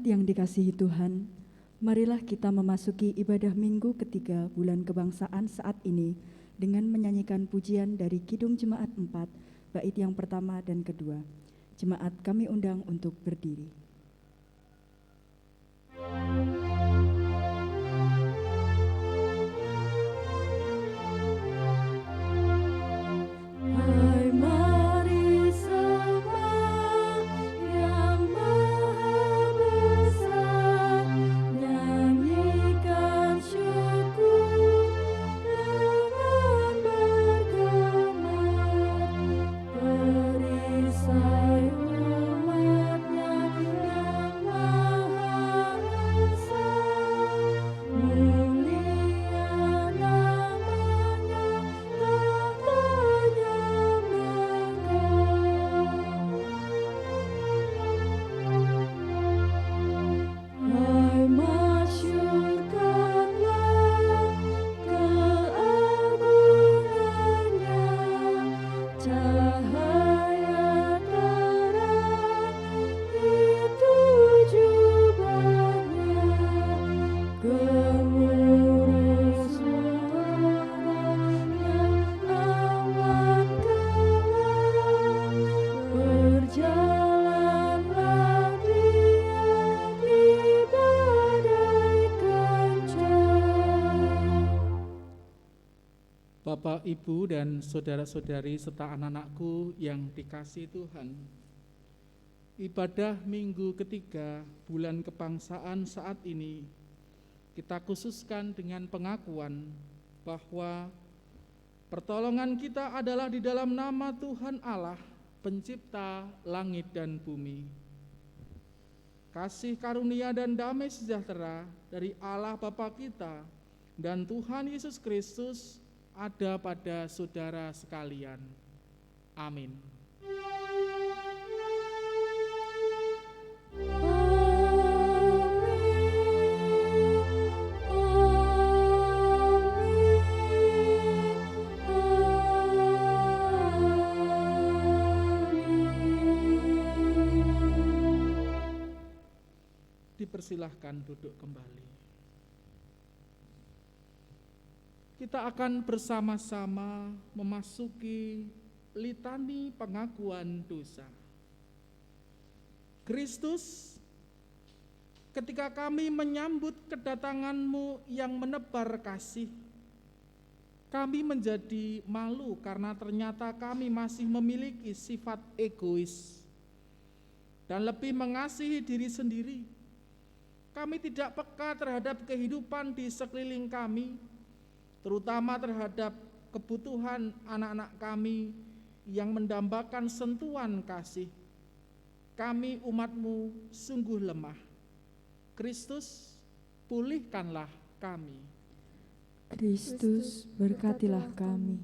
yang dikasihi Tuhan, marilah kita memasuki ibadah minggu ketiga bulan kebangsaan saat ini dengan menyanyikan pujian dari Kidung Jemaat 4, bait yang pertama dan kedua. Jemaat kami undang untuk berdiri. Bapak, Ibu, dan saudara-saudari serta anak-anakku yang dikasihi Tuhan, ibadah minggu ketiga bulan kebangsaan saat ini kita khususkan dengan pengakuan bahwa pertolongan kita adalah di dalam nama Tuhan Allah, pencipta langit dan bumi. Kasih karunia dan damai sejahtera dari Allah Bapa kita dan Tuhan Yesus Kristus ada pada saudara sekalian. Amin. Dipersilahkan duduk kembali. Kita akan bersama-sama memasuki litani pengakuan dosa. Kristus, ketika kami menyambut kedatangan-Mu yang menebar kasih, kami menjadi malu karena ternyata kami masih memiliki sifat egois dan lebih mengasihi diri sendiri. Kami tidak peka terhadap kehidupan di sekeliling kami, terutama terhadap kebutuhan anak-anak kami yang mendambakan sentuhan kasih. Kami umat-Mu sungguh lemah. Kristus, pulihkanlah kami. Kristus, berkatilah kami.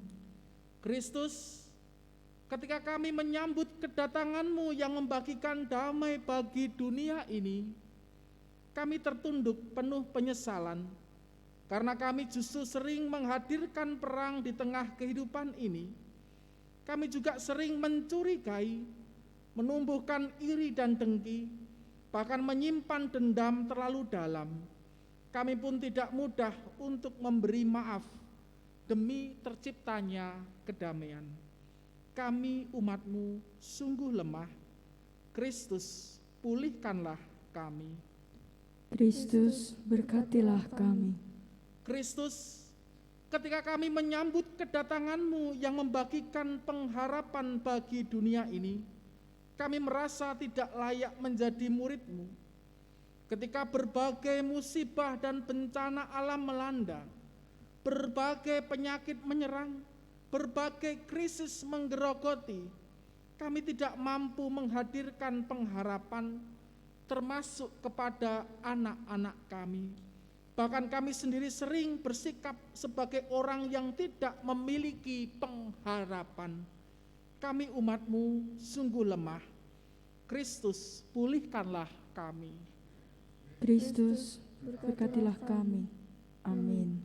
Kristus, ketika kami menyambut kedatangan-Mu yang membagikan damai bagi dunia ini, kami tertunduk penuh penyesalan, karena kami justru sering menghadirkan perang di tengah kehidupan ini. Kami juga sering mencurigai, menumbuhkan iri dan dengki, bahkan menyimpan dendam terlalu dalam. Kami pun tidak mudah untuk memberi maaf demi terciptanya kedamaian. Kami umat-Mu sungguh lemah. Kristus, pulihkanlah kami. Kristus, berkatilah kami. Kristus, ketika kami menyambut kedatangan-Mu yang membagikan pengharapan bagi dunia ini, kami merasa tidak layak menjadi murid-Mu. Ketika berbagai musibah dan bencana alam melanda, berbagai penyakit menyerang, berbagai krisis menggerogoti, kami tidak mampu menghadirkan pengharapan, termasuk kepada anak-anak kami. Bahkan kami sendiri sering bersikap sebagai orang yang tidak memiliki pengharapan. Kami umat-Mu sungguh lemah. Kristus, pulihkanlah kami. Kristus, berkatilah kami. Amin.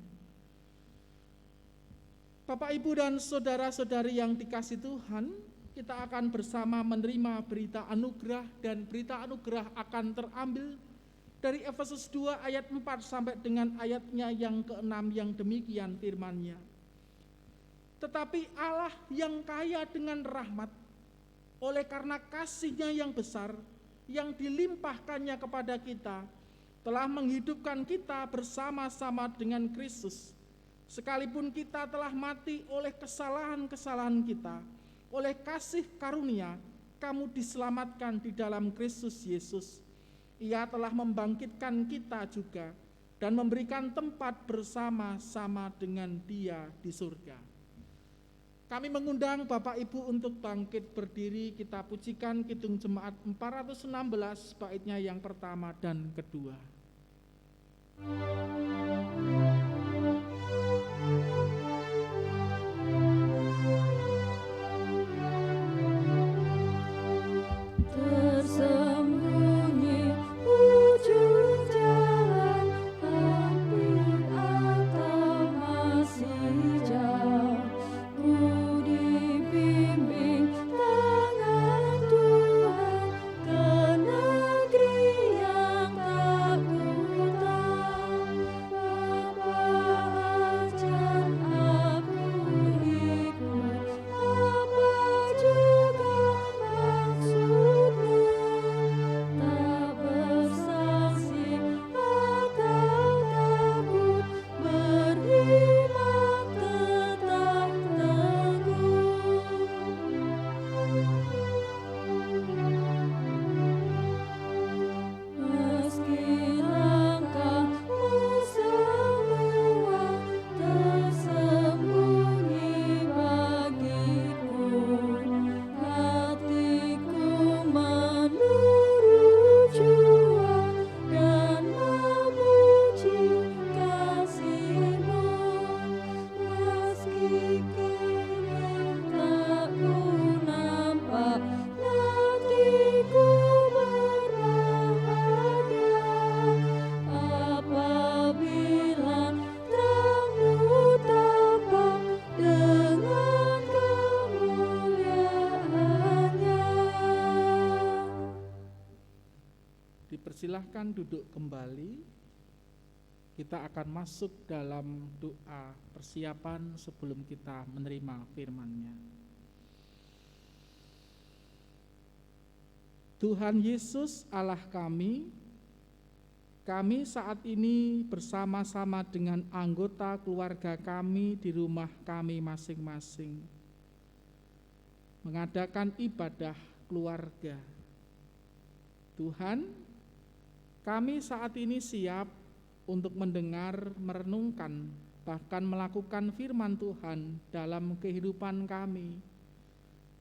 Bapak, Ibu, dan saudara-saudari yang dikasihi Tuhan, kita akan bersama menerima berita anugerah, dan berita anugerah akan terambil Dari Efesus 2 ayat 4 sampai dengan ayatnya yang ke-6 yang demikian firman-Nya. Tetapi Allah yang kaya dengan rahmat, oleh karena kasih-Nya yang besar, yang dilimpahkannya kepada kita, telah menghidupkan kita bersama-sama dengan Kristus. Sekalipun kita telah mati oleh kesalahan-kesalahan kita, oleh kasih karunia, kamu diselamatkan di dalam Kristus Yesus. Ia telah membangkitkan kita juga dan memberikan tempat bersama-sama dengan Dia di surga. Kami mengundang Bapak Ibu untuk bangkit berdiri, kita pujikan Kidung Jemaat 416 baitnya yang pertama dan kedua. Tersembunyi ujung jalan, hampir atau masih jauh, ku dibimbing tangan Tuhan ke negeri yang tak ku tahu. Bapa ajar aku ikut, apa juga maksudmu, tak bersaksi atau takut, beriman tetap teguh. Meski langkahmu semua tersembunyi bagiku, hatiku menurut jua dan memuji kasih-Mu. Meski kini tak ku nampak, nantiku berbahagia apabila terang-Mu tampak dengan kemuliaan-Nya. Dipersilahkan duduk kembali. Kita akan masuk dalam doa persiapan sebelum kita menerima firman-Nya. Tuhan Yesus Allah kami saat ini bersama-sama dengan anggota keluarga kami di rumah kami masing-masing mengadakan ibadah keluarga. Tuhan, kami saat ini siap untuk mendengar, merenungkan, bahkan melakukan firman Tuhan dalam kehidupan kami,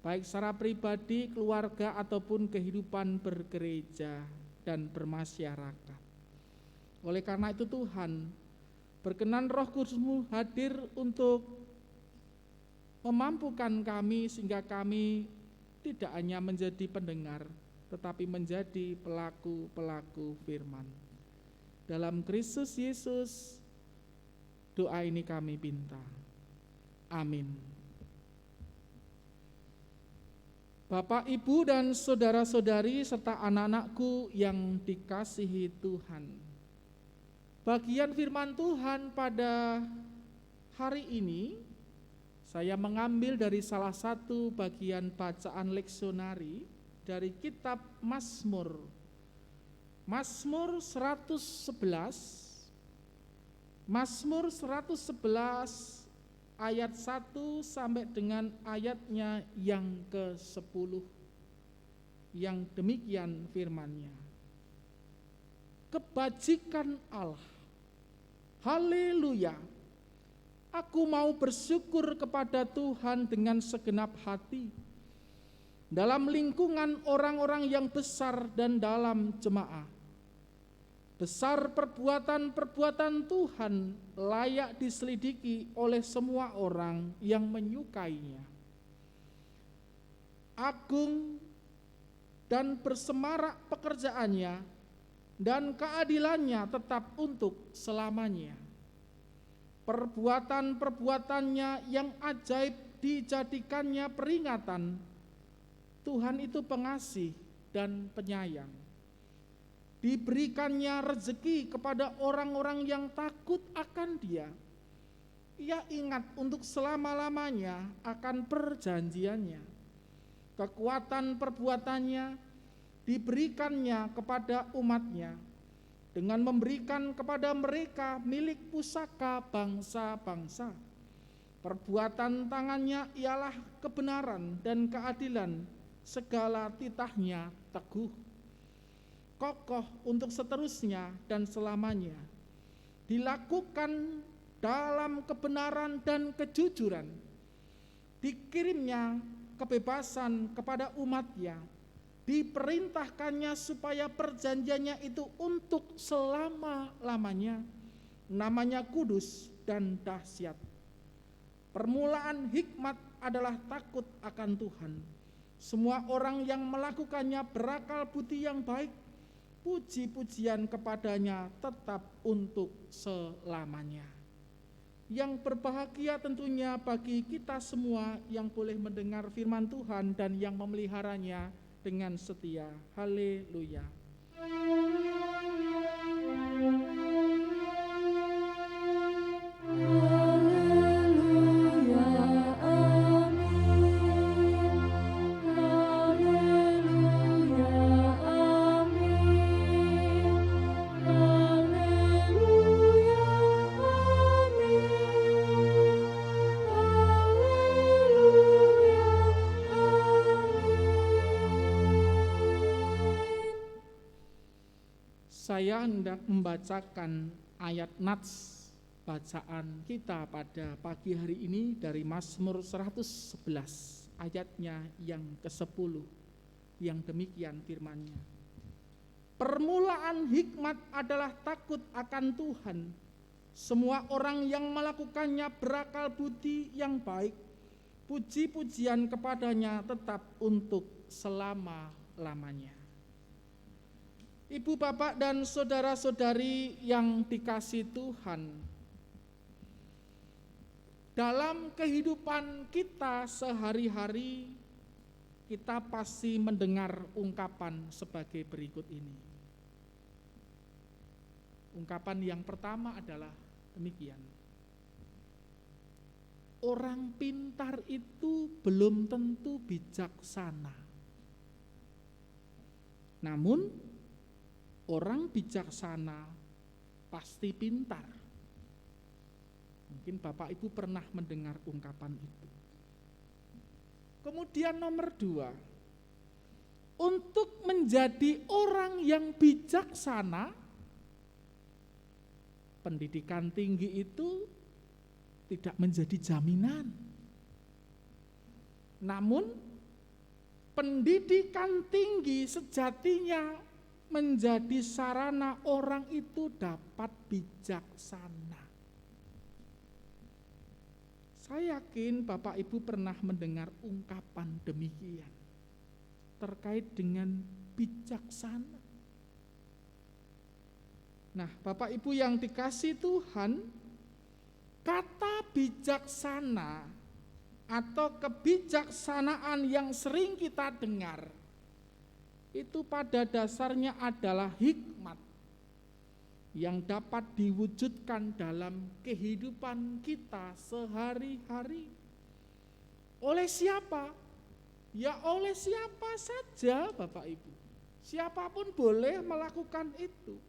baik secara pribadi, keluarga, ataupun kehidupan bergereja dan bermasyarakat. Oleh karena itu Tuhan, berkenan Roh Kudus-Mu hadir untuk memampukan kami sehingga kami tidak hanya menjadi pendengar, tetapi menjadi pelaku-pelaku firman. Dalam Kristus Yesus, doa ini kami minta. Amin. Bapak, Ibu, dan saudara-saudari serta anak-anakku yang dikasihi Tuhan. Bagian firman Tuhan pada hari ini, saya mengambil dari salah satu bagian bacaan leksionari dari kitab Mazmur. Mazmur 111 ayat 1 sampai dengan ayatnya yang ke-10 yang demikian firman-Nya. Kebajikan Allah, haleluya, aku mau bersyukur kepada Tuhan dengan segenap hati, dalam lingkungan orang-orang yang besar dan dalam jemaah. Besar perbuatan-perbuatan Tuhan layak diselidiki oleh semua orang yang menyukainya. Agung dan bersemarak pekerjaannya, dan keadilannya tetap untuk selamanya. Perbuatan-perbuatannya yang ajaib dijadikannya peringatan. Tuhan itu pengasih dan penyayang. diberikannya rezeki kepada orang-orang yang takut akan Dia. Ia ingat untuk selama-lamanya akan perjanjiannya. Kekuatan perbuatannya diberikannya kepada umatnya dengan memberikan kepada mereka milik pusaka bangsa-bangsa. Perbuatan tangannya ialah kebenaran dan keadilan, segala titahnya teguh, kokoh untuk seterusnya dan selamanya. Dilakukan dalam kebenaran dan kejujuran. Dikirimnya kebebasan kepada umatnya. Diperintahkannya supaya perjanjiannya itu untuk selama-lamanya. Namanya kudus dan dahsyat. Permulaan hikmat adalah takut akan Tuhan. Semua orang yang melakukannya berakal budi yang baik. Puji-pujian kepadanya tetap untuk selamanya. Yang berbahagia tentunya bagi kita semua yang boleh mendengar firman Tuhan dan yang memeliharanya dengan setia. Haleluya. Saya hendak membacakan ayat nats bacaan kita pada pagi hari ini dari Mazmur 111 ayatnya yang ke-10 yang demikian firman-Nya. Permulaan hikmat adalah takut akan Tuhan. Semua orang yang melakukannya berakal budi yang baik. Puji-pujian kepadanya tetap untuk selama-lamanya. Ibu, bapak, dan saudara-saudari yang dikasihi Tuhan, dalam kehidupan kita sehari-hari, kita pasti mendengar ungkapan sebagai berikut ini. Ungkapan yang pertama adalah demikian. Orang pintar itu belum tentu bijaksana. Namun, orang bijaksana pasti pintar. Mungkin Bapak Ibu pernah mendengar ungkapan itu. Kemudian nomor 2, untuk menjadi orang yang bijaksana, pendidikan tinggi itu tidak menjadi jaminan. Namun, pendidikan tinggi sejatinya menjadi sarana orang itu dapat bijaksana. Saya yakin Bapak Ibu pernah mendengar ungkapan demikian terkait dengan bijaksana. Nah, Bapak Ibu yang dikasihi Tuhan, kata bijaksana atau kebijaksanaan yang sering kita dengar itu pada dasarnya adalah hikmat yang dapat diwujudkan dalam kehidupan kita sehari-hari. Oleh siapa? Ya oleh siapa saja, Bapak Ibu. Siapapun boleh melakukan itu.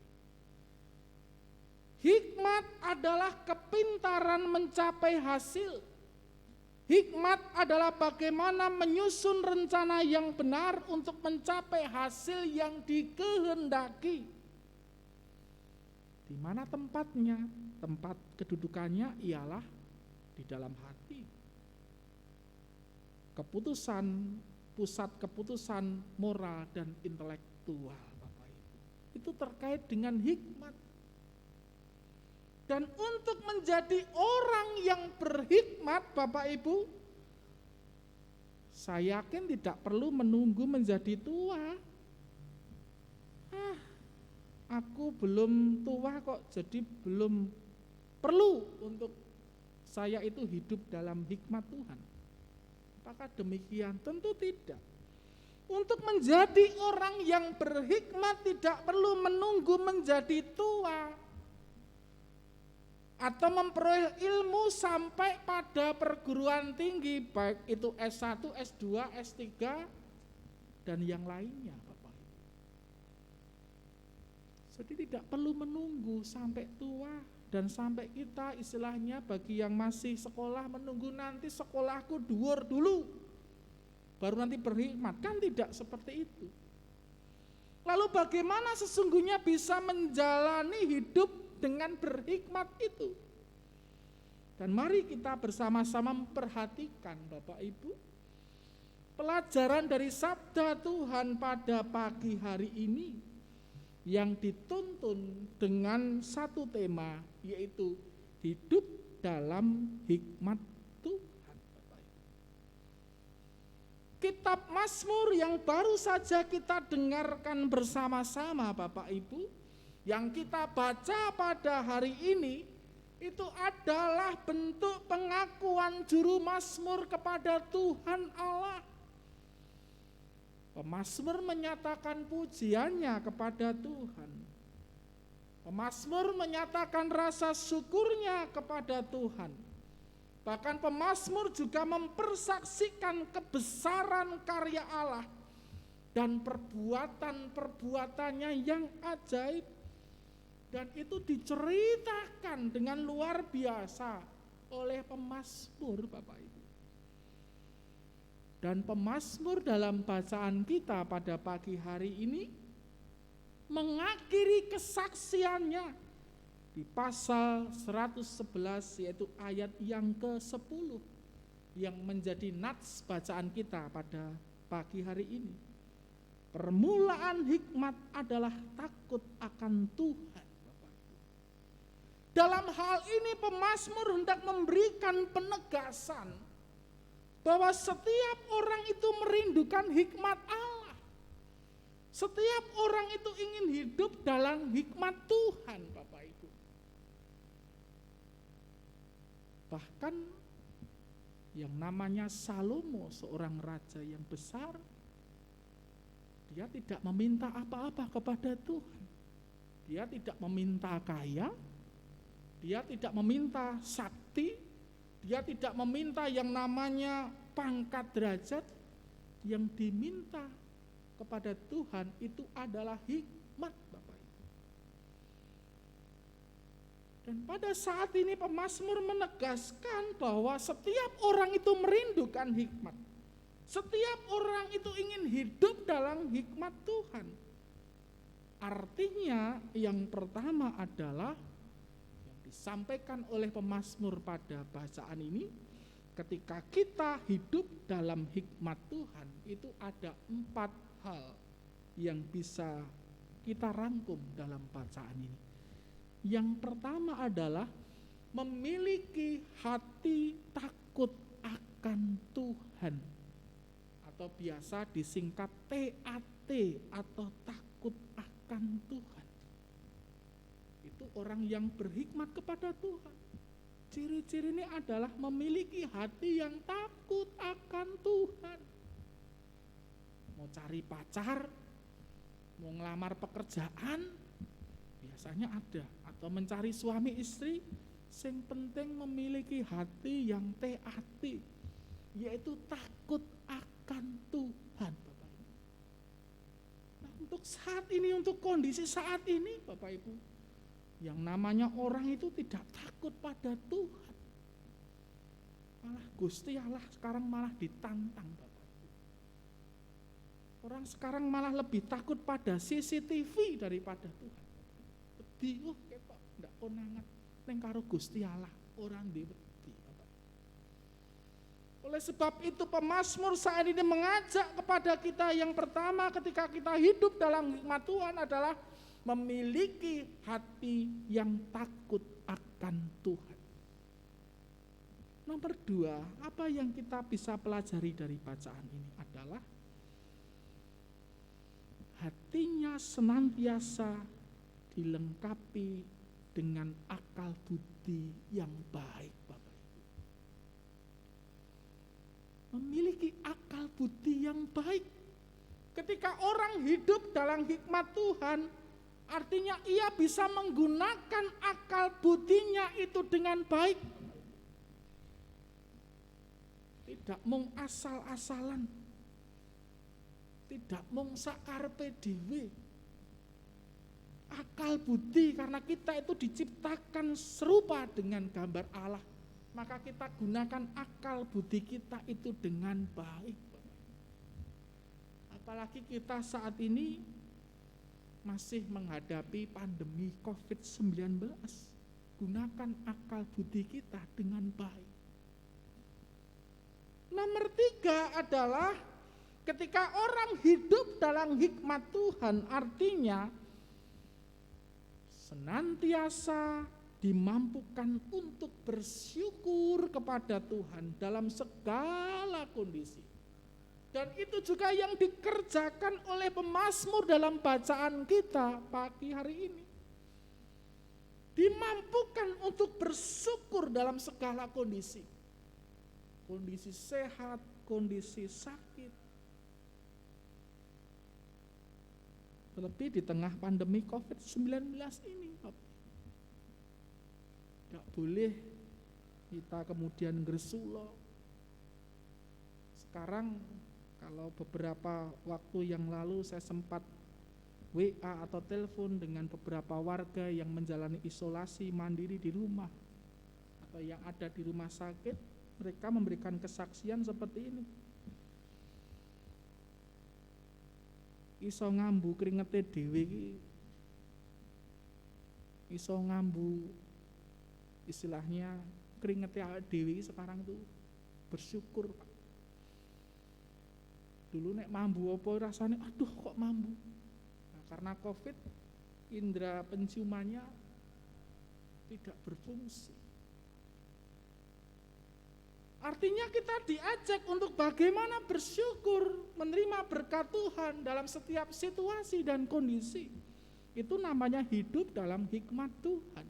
Hikmat adalah kepintaran mencapai hasil. Hikmat adalah bagaimana menyusun rencana yang benar untuk mencapai hasil yang dikehendaki. Di mana tempatnya? Tempat kedudukannya ialah di dalam hati. Keputusan, pusat keputusan moral dan intelektual, Bapak Ibu. Itu terkait dengan hikmat. Dan untuk menjadi orang yang berhikmat, Bapak Ibu, saya yakin tidak perlu menunggu menjadi tua. Aku belum tua kok, jadi belum perlu untuk saya itu hidup dalam hikmat Tuhan. Apakah demikian? Tentu tidak. Untuk menjadi orang yang berhikmat tidak perlu menunggu menjadi tua atau memperoleh ilmu sampai pada perguruan tinggi, baik itu S1, S2, S3 dan yang lainnya, Bapak Ibu. Jadi tidak perlu menunggu sampai tua dan sampai kita istilahnya bagi yang masih sekolah menunggu nanti sekolahku dhuwur dulu baru nanti berhikmat, kan tidak seperti itu. Lalu bagaimana sesungguhnya bisa menjalani hidup dengan berhikmat itu? Dan mari kita bersama-sama memperhatikan Bapak Ibu, pelajaran dari sabda Tuhan pada pagi hari ini yang dituntun dengan satu tema, yaitu hidup dalam hikmat Tuhan. Kitab Mazmur yang baru saja kita dengarkan bersama-sama Bapak Ibu, yang kita baca pada hari ini, itu adalah bentuk pengakuan juru Mazmur kepada Tuhan Allah. Pemazmur menyatakan pujiannya kepada Tuhan. Pemazmur menyatakan rasa syukurnya kepada Tuhan. Bahkan pemazmur juga mempersaksikan kebesaran karya Allah dan perbuatan-perbuatannya yang ajaib. Dan itu diceritakan dengan luar biasa oleh pemazmur, Bapak Ibu. Dan pemazmur dalam bacaan kita pada pagi hari ini mengakhiri kesaksiannya di pasal 111, yaitu ayat yang ke-10 yang menjadi nats bacaan kita pada pagi hari ini. Permulaan hikmat adalah takut akan Tuhan. Dalam hal ini pemazmur hendak memberikan penegasan bahwa setiap orang itu merindukan hikmat Allah. Setiap orang itu ingin hidup dalam hikmat Tuhan, Bapak Ibu. Bahkan yang namanya Salomo, seorang raja yang besar, dia tidak meminta apa-apa kepada Tuhan. Dia tidak meminta kaya, dia tidak meminta sakti, dia tidak meminta yang namanya pangkat derajat. Yang diminta kepada Tuhan itu adalah hikmat, Bapak Ibu. Dan pada saat ini pemazmur menegaskan bahwa setiap orang itu merindukan hikmat. Setiap orang itu ingin hidup dalam hikmat Tuhan. Artinya yang pertama adalah yang disampaikan oleh pemazmur pada bacaan ini, ketika kita hidup dalam hikmat Tuhan, itu ada 4 hal yang bisa kita rangkum dalam bacaan ini. Yang pertama adalah memiliki hati takut akan Tuhan, atau biasa disingkat TAT atau takut akan Tuhan. Itu orang yang berhikmat kepada Tuhan. Ciri-ciri ini adalah memiliki hati yang takut akan Tuhan. Mau cari pacar, mau ngelamar pekerjaan, biasanya ada. Atau mencari suami istri, yang penting memiliki hati yang TAT, yaitu takut akan Tuhan, Bapak Ibu. Nah, untuk saat ini, untuk kondisi saat ini, Bapak Ibu, yang namanya orang itu tidak takut pada Tuhan. Malah Gusti Allah sekarang malah ditantang, Bapak Ibu. Orang sekarang malah lebih takut pada CCTV daripada Tuhan. Lebih, ketok, ndak konangan neng karo Gusti Allah, orang di wedi, Bapak. Oleh sebab itu pemazmur saat ini mengajak kepada kita yang pertama ketika kita hidup dalam hikmat Tuhan adalah memiliki hati yang takut akan Tuhan. Nomor 2, apa yang kita bisa pelajari dari bacaan ini adalah hatinya senantiasa dilengkapi dengan akal budi yang baik, Bapak Ibu. Memiliki akal budi yang baik. Ketika orang hidup dalam hikmat Tuhan, artinya ia bisa menggunakan akal budinya itu dengan baik. Tidak mung asal-asalan. Tidak mung sakarepe dhewe. Akal budi, karena kita itu diciptakan serupa dengan gambar Allah, maka kita gunakan akal budi kita itu dengan baik. Apalagi kita saat ini masih menghadapi pandemi COVID-19. Gunakan akal budi kita dengan baik. Nomor 3 adalah ketika orang hidup dalam hikmat Tuhan, artinya senantiasa dimampukan untuk bersyukur kepada Tuhan dalam segala kondisi. Dan itu juga yang dikerjakan oleh pemazmur dalam bacaan kita pagi hari ini. Dimampukan untuk bersyukur dalam segala kondisi. Kondisi sehat, kondisi sakit. Terlebih di tengah pandemi COVID-19 ini. Tidak boleh kita kemudian gersulo. Sekarang kalau beberapa waktu yang lalu saya sempat WA atau telepon dengan beberapa warga yang menjalani isolasi mandiri di rumah atau yang ada di rumah sakit, mereka memberikan kesaksian seperti ini. Iso ngambu keringete dhewe iki. Iso ngambu istilahnya keringete awake dhewe sekarang tuh bersyukur, Pak. Dulu nek mambu apa rasanya, aduh kok mambu. Nah, karena COVID, indera penciumannya tidak berfungsi. Artinya kita diajak untuk bagaimana bersyukur, menerima berkat Tuhan dalam setiap situasi dan kondisi. Itu namanya hidup dalam hikmat Tuhan.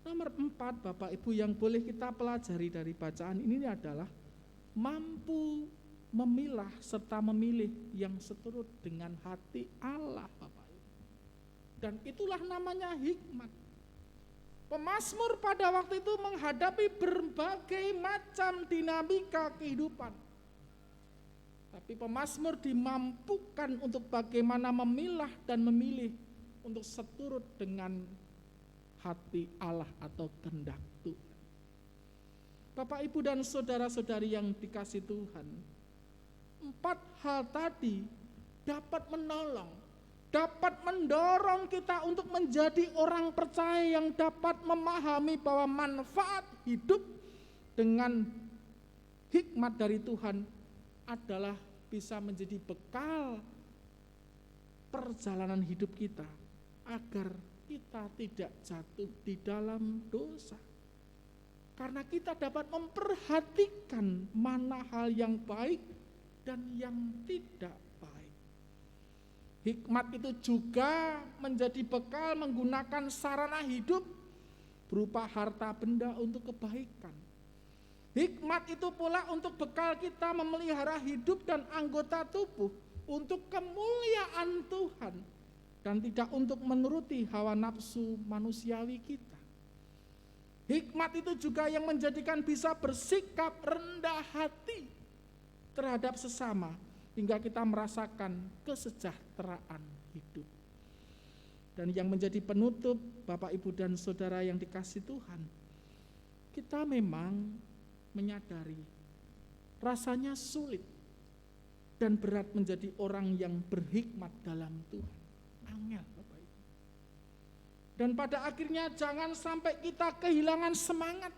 Nomor 4, Bapak Ibu, yang boleh kita pelajari dari bacaan ini adalah mampu memilah serta memilih yang seturut dengan hati Allah, Bapak Ibu. Dan itulah namanya hikmat. Pemazmur pada waktu itu menghadapi berbagai macam dinamika kehidupan. Tapi pemazmur dimampukan untuk bagaimana memilah dan memilih untuk seturut dengan hati Allah atau kehendak Tuhan. Bapak, Ibu, dan saudara-saudari yang dikasih Tuhan, 4 hal tadi dapat menolong, dapat mendorong kita untuk menjadi orang percaya yang dapat memahami bahwa manfaat hidup dengan hikmat dari Tuhan adalah bisa menjadi bekal perjalanan hidup kita agar kita tidak jatuh di dalam dosa. Karena kita dapat memperhatikan mana hal yang baik dan yang tidak baik. Hikmat itu juga menjadi bekal menggunakan sarana hidup berupa harta benda untuk kebaikan. Hikmat itu pula untuk bekal kita memelihara hidup dan anggota tubuh untuk kemuliaan Tuhan dan tidak untuk menuruti hawa nafsu manusiawi kita. Hikmat itu juga yang menjadikan bisa bersikap rendah hati terhadap sesama hingga kita merasakan kesejahteraan hidup. Dan yang menjadi penutup, Bapak, Ibu, dan saudara yang dikasih Tuhan, kita memang menyadari rasanya sulit dan berat menjadi orang yang berhikmat dalam Tuhan. Angel, Bapak Ibu. Dan pada akhirnya jangan sampai kita kehilangan semangat,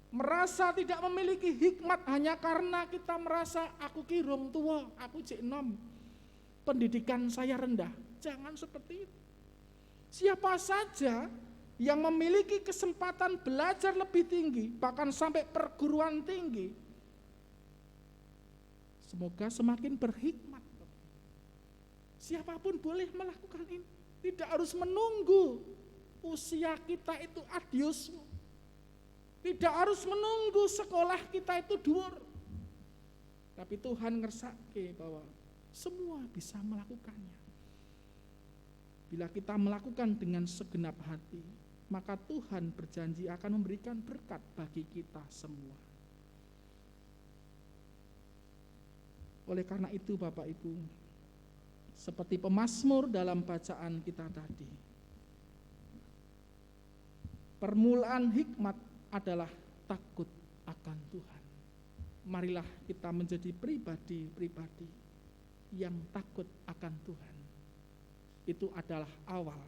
merasa tidak memiliki hikmat hanya karena kita merasa aku kirung tua, aku cek nom, pendidikan saya rendah. Jangan seperti itu. Siapa saja yang memiliki kesempatan belajar lebih tinggi, bahkan sampai perguruan tinggi, semoga semakin berhikmat. Siapapun boleh melakukan ini. Tidak harus menunggu usia kita itu adios. Tidak harus menunggu sekolah kita itu dhuwur. Tapi Tuhan ngersake bahwa semua bisa melakukannya. Bila kita melakukan dengan segenap hati, maka Tuhan berjanji akan memberikan berkat bagi kita semua. Oleh karena itu Bapak Ibu, seperti pemazmur dalam bacaan kita tadi, permulaan hikmat adalah takut akan Tuhan. Marilah kita menjadi pribadi-pribadi yang takut akan Tuhan. Itu adalah awal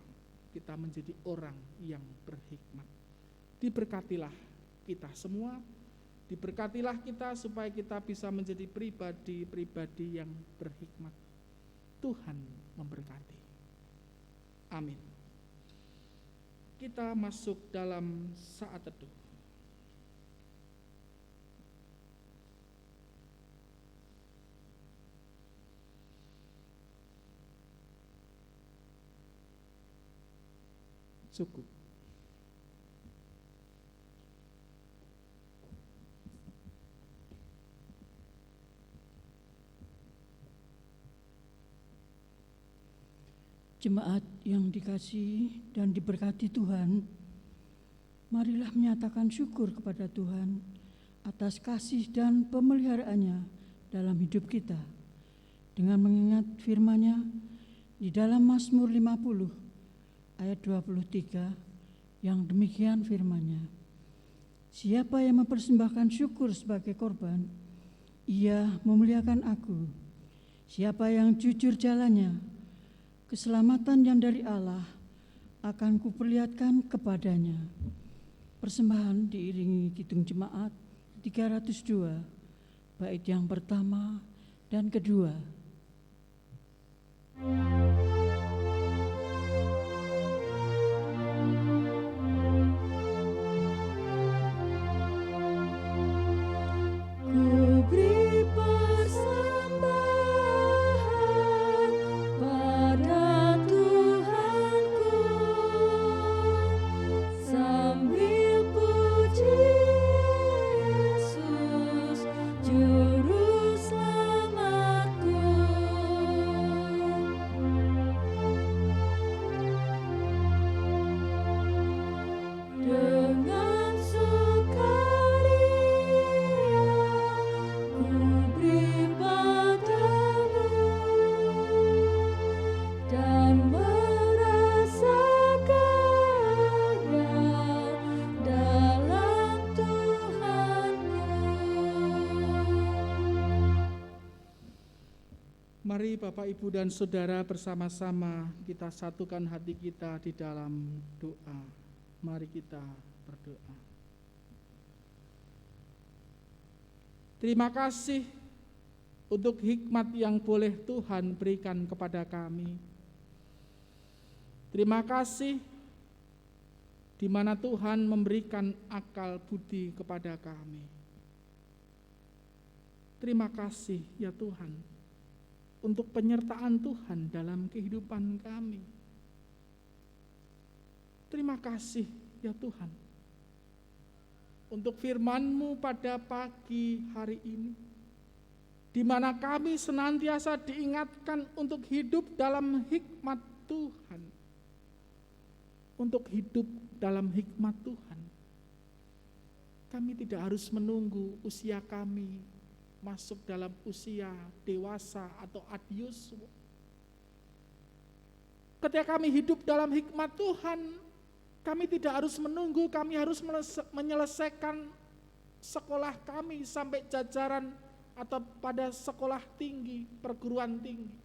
kita menjadi orang yang berhikmat. Diberkatilah kita semua, diberkatilah kita supaya kita bisa menjadi pribadi-pribadi yang berhikmat. Tuhan memberkati. Amin. Kita masuk dalam saat teduh. Cukup. Jemaat yang dikasihi dan diberkati Tuhan, marilah menyatakan syukur kepada Tuhan atas kasih dan pemeliharaannya dalam hidup kita, dengan mengingat firman-Nya di dalam Mazmur 50 ayat 23 yang demikian firman-Nya. Siapa yang mempersembahkan syukur sebagai korban, ia memuliakan aku. Siapa yang jujur jalannya, keselamatan yang dari Allah akan kuperlihatkan kepadanya. Persembahan diiringi kidung jemaat 302, bait yang pertama dan kedua. Ku beri persembahan pada Tuhanku sambil puji Yesus Juru Selamatku. Dengan sukaria ku beri padamu dan merasa kaya dalam Tuhanku. Mari Bapak, Ibu, dan Saudara bersama-sama kita satukan hati kita di dalam doa. Mari kita berdoa. Terima kasih untuk hikmat yang boleh Tuhan berikan kepada kami. Terima kasih di mana Tuhan memberikan akal budi kepada kami. Terima kasih ya Tuhan untuk penyertaan Tuhan dalam kehidupan kami. Terima kasih ya Tuhan untuk firman-Mu pada pagi hari ini, di mana kami senantiasa diingatkan untuk hidup dalam hikmat Tuhan. Untuk hidup dalam hikmat Tuhan, kami tidak harus menunggu usia kami masuk dalam usia dewasa atau adius. Ketika kami hidup dalam hikmat Tuhan, kami tidak harus menunggu, kami harus menyelesaikan sekolah kami sampai jajaran atau pada sekolah tinggi, perguruan tinggi.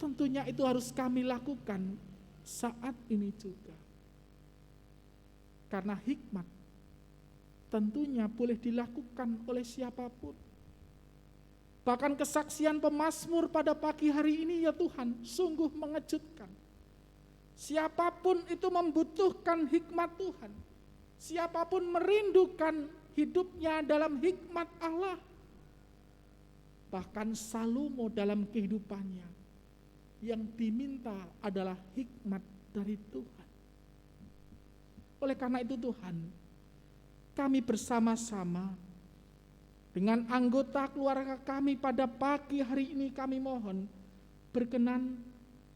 Tentunya itu harus kami lakukan saat ini juga. Karena hikmat tentunya boleh dilakukan oleh siapapun. Bahkan kesaksian pemazmur pada pagi hari ini ya Tuhan, sungguh mengejutkan. Siapapun itu membutuhkan hikmat Tuhan. Siapapun merindukan hidupnya dalam hikmat Allah. Bahkan Salomo dalam kehidupannya, yang diminta adalah hikmat dari Tuhan. Oleh karena itu Tuhan, kami bersama-sama dengan anggota keluarga kami pada pagi hari ini kami mohon berkenan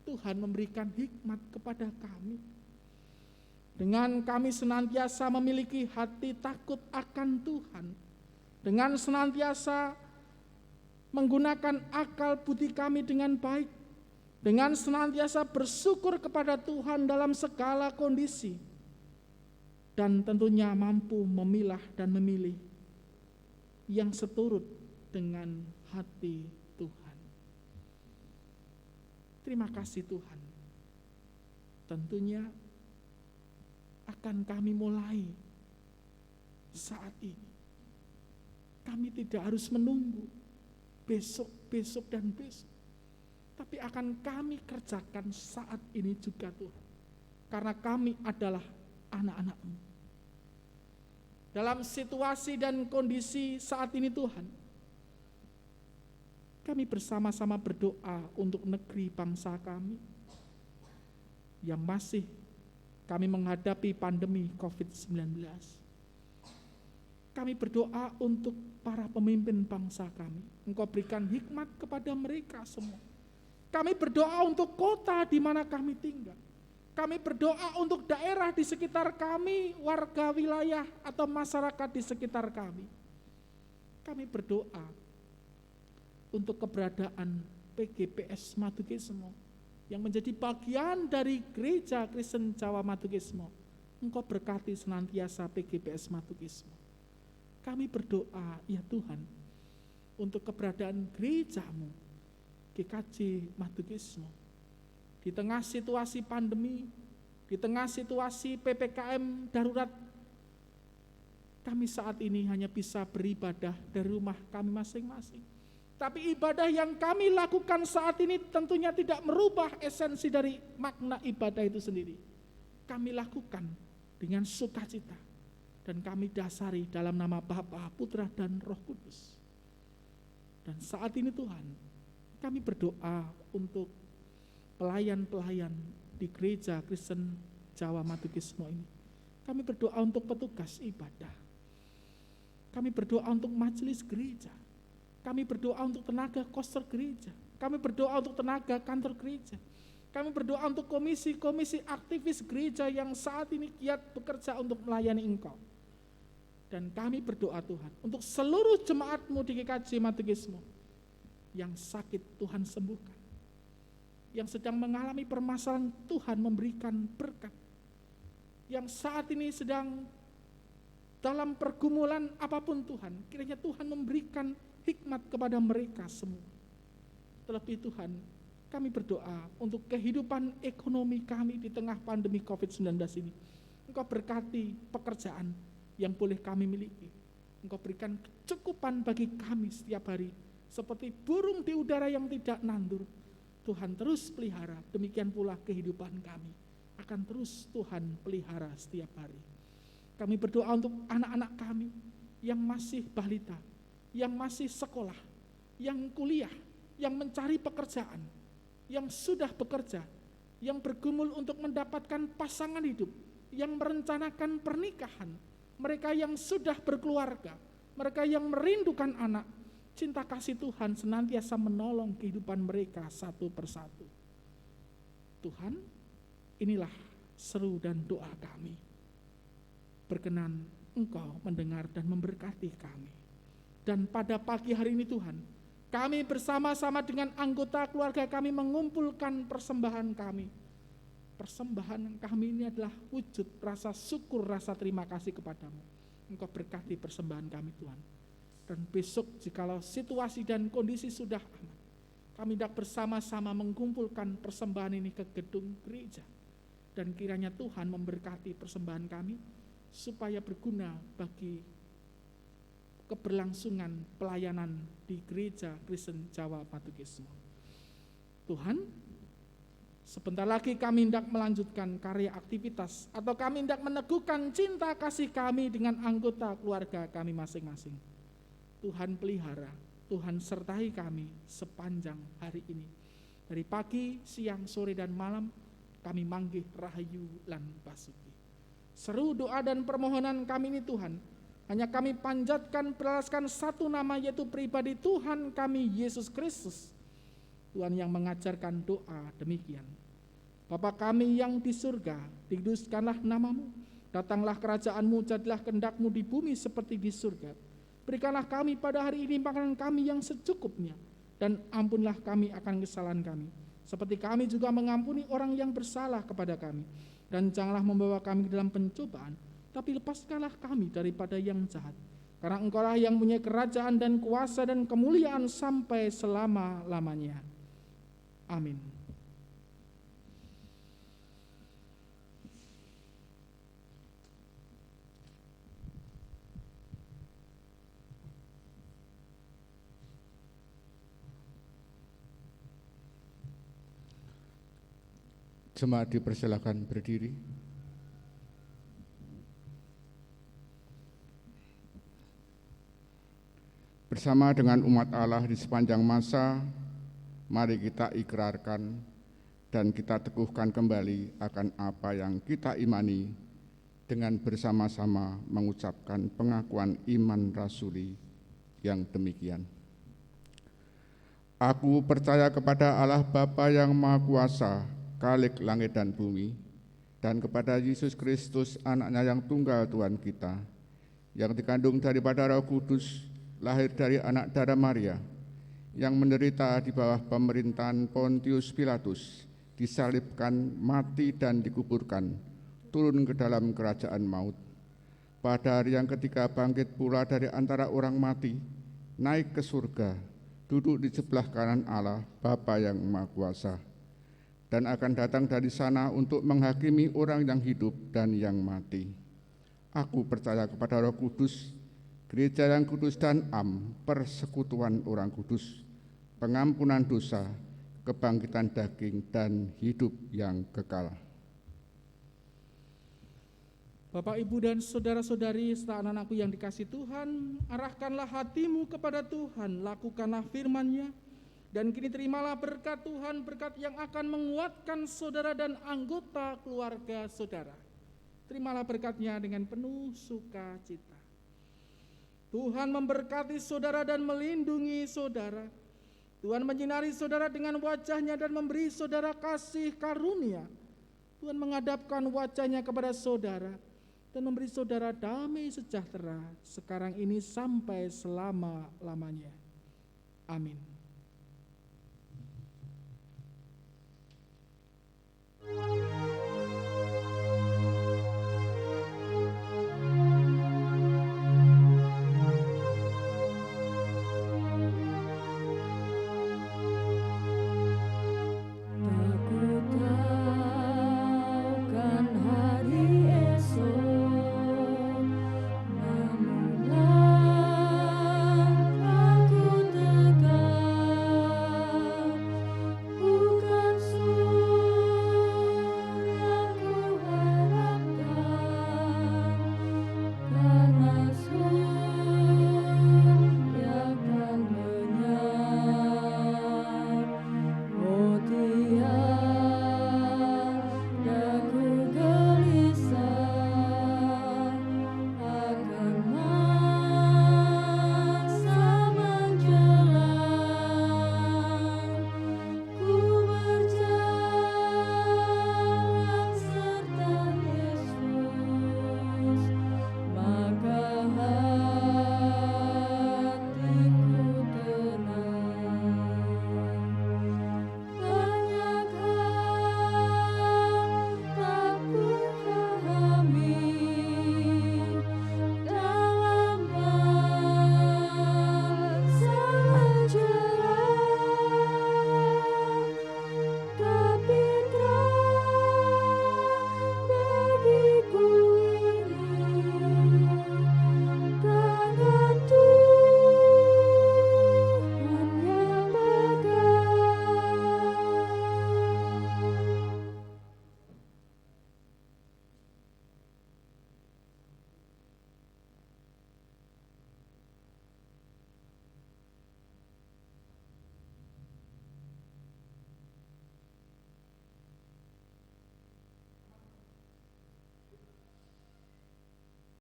Tuhan memberikan hikmat kepada kami. Dengan kami senantiasa memiliki hati takut akan Tuhan, dengan senantiasa menggunakan akal budi kami dengan baik, dengan senantiasa bersyukur kepada Tuhan dalam segala kondisi, dan tentunya mampu memilah dan memilih yang seturut dengan hati Tuhan. Terima kasih Tuhan. Tentunya akan kami mulai saat ini. Kami tidak harus menunggu besok, dan besok. Tapi akan kami kerjakan saat ini juga Tuhan. Karena kami adalah anak-anak-Mu. Dalam situasi dan kondisi saat ini Tuhan, kami bersama-sama berdoa untuk negeri bangsa kami yang masih kami menghadapi pandemi COVID-19. Kami berdoa untuk para pemimpin bangsa kami. Engkau berikan hikmat kepada mereka semua. Kami berdoa untuk kota di mana kami tinggal. Kami berdoa untuk daerah di sekitar kami, warga wilayah atau masyarakat di sekitar kami. Kami berdoa untuk keberadaan PGPS Madukismo yang menjadi bagian dari Gereja Kristen Jawa Madukismo. Engkau berkati senantiasa PGPS Madukismo. Kami berdoa, ya Tuhan, untuk keberadaan gereja-Mu, GKJ Madukismo. Di tengah situasi pandemi, di tengah situasi PPKM darurat, kami saat ini hanya bisa beribadah dari rumah kami masing-masing. Tapi ibadah yang kami lakukan saat ini tentunya tidak merubah esensi dari makna ibadah itu sendiri. Kami lakukan dengan sukacita dan kami dasari dalam nama Bapa, Putra, dan Roh Kudus. Dan saat ini Tuhan, kami berdoa untuk pelayan-pelayan di Gereja Kristen Jawa Madukismo ini. Kami berdoa untuk petugas ibadah. Kami berdoa untuk majelis gereja. Kami berdoa untuk tenaga koster gereja. Kami berdoa untuk tenaga kantor gereja. Kami berdoa untuk komisi-komisi aktivis gereja yang saat ini giat bekerja untuk melayani Engkau. Dan kami berdoa Tuhan untuk seluruh jemaat-Mu di GKJ Madukismo yang sakit Tuhan sembuhkan. Yang sedang mengalami permasalahan Tuhan memberikan berkat. Yang saat ini sedang dalam pergumulan apapun Tuhan, kiranya Tuhan memberikan hikmat kepada mereka semua. Terlebih Tuhan, kami berdoa untuk kehidupan ekonomi kami di tengah pandemi COVID-19 ini. Engkau berkati pekerjaan yang boleh kami miliki. Engkau berikan kecukupan bagi kami setiap hari. Seperti burung di udara yang tidak nandur. Tuhan terus pelihara, demikian pula kehidupan kami. Akan terus Tuhan pelihara setiap hari. Kami berdoa untuk anak-anak kami yang masih balita, yang masih sekolah, yang kuliah, yang mencari pekerjaan, yang sudah bekerja, yang bergumul untuk mendapatkan pasangan hidup, yang merencanakan pernikahan, mereka yang sudah berkeluarga, mereka yang merindukan anak. Cinta kasih Tuhan senantiasa menolong kehidupan mereka satu persatu. Tuhan, inilah seru dan doa kami. Berkenan Engkau mendengar dan memberkati kami. Dan pada pagi hari ini Tuhan, kami bersama-sama dengan anggota keluarga kami mengumpulkan persembahan kami. Persembahan kami ini adalah wujud rasa syukur, rasa terima kasih kepadamu. Engkau berkati persembahan kami Tuhan. Dan besok jikalau situasi dan kondisi sudah aman, kami hendak bersama-sama mengumpulkan persembahan ini ke gedung gereja. Dan kiranya Tuhan memberkati persembahan kami supaya berguna bagi keberlangsungan pelayanan di Gereja Kristen Jawa Madukismo. Tuhan, sebentar lagi kami hendak melanjutkan karya aktivitas atau kami hendak meneguhkan cinta kasih kami dengan anggota keluarga kami masing-masing. Tuhan pelihara, Tuhan sertai kami sepanjang hari ini. Dari pagi, siang, sore, dan malam kami manggih rahayu lan basuki. Seru doa dan permohonan kami ini Tuhan, Hanya kami panjatkan beralaskan satu nama, yaitu pribadi Tuhan kami Yesus Kristus. Tuhan yang mengajarkan doa demikian. Bapa kami yang di surga, dikuduskanlah namamu. Datanglah kerajaan-Mu, jadilah kehendak-Mu di bumi seperti di surga. Berikanlah kami pada hari ini makanan kami yang secukupnya. Dan ampunlah kami akan kesalahan kami, seperti kami juga mengampuni orang yang bersalah kepada kami. Dan janganlah membawa kami ke dalam pencobaan, tapi lepaskanlah kami daripada yang jahat. Karena Engkaulah yang punya kerajaan dan kuasa dan kemuliaan sampai selama-lamanya. Amin. Jemaat dipersilakan berdiri. Bersama dengan umat Allah di sepanjang masa, mari kita ikrarkan dan kita teguhkan kembali akan apa yang kita imani dengan bersama-sama mengucapkan pengakuan iman rasuli yang demikian. Aku percaya kepada Allah Bapa yang Maha Kuasa, Khalik langit dan bumi, dan kepada Yesus Kristus, anaknya yang tunggal Tuhan kita, yang dikandung daripada Roh Kudus, lahir dari anak darah Maria, yang menderita di bawah pemerintahan Pontius Pilatus, disalibkan, mati dan dikuburkan, turun ke dalam kerajaan maut. Pada hari yang ketiga bangkit pula dari antara orang mati, naik ke surga, duduk di sebelah kanan Allah, Bapa yang Maha Kuasa, dan akan datang dari sana untuk menghakimi orang yang hidup dan yang mati. Aku percaya kepada Roh Kudus, gereja yang kudus dan persekutuan orang kudus, pengampunan dosa, kebangkitan daging, dan hidup yang kekal. Bapak, Ibu, dan saudara-saudari serta anak-anakku yang dikasihi Tuhan, arahkanlah hatimu kepada Tuhan, lakukanlah firman-Nya, dan kini terimalah berkat Tuhan, berkat yang akan menguatkan saudara dan anggota keluarga saudara. Terimalah berkat-Nya dengan penuh sukacita. Tuhan memberkati saudara dan melindungi saudara. Tuhan menyinari saudara dengan wajah-Nya dan memberi saudara kasih karunia. Tuhan menghadapkan wajah-Nya kepada saudara dan memberi saudara damai sejahtera sekarang ini sampai selama-lamanya. Amin.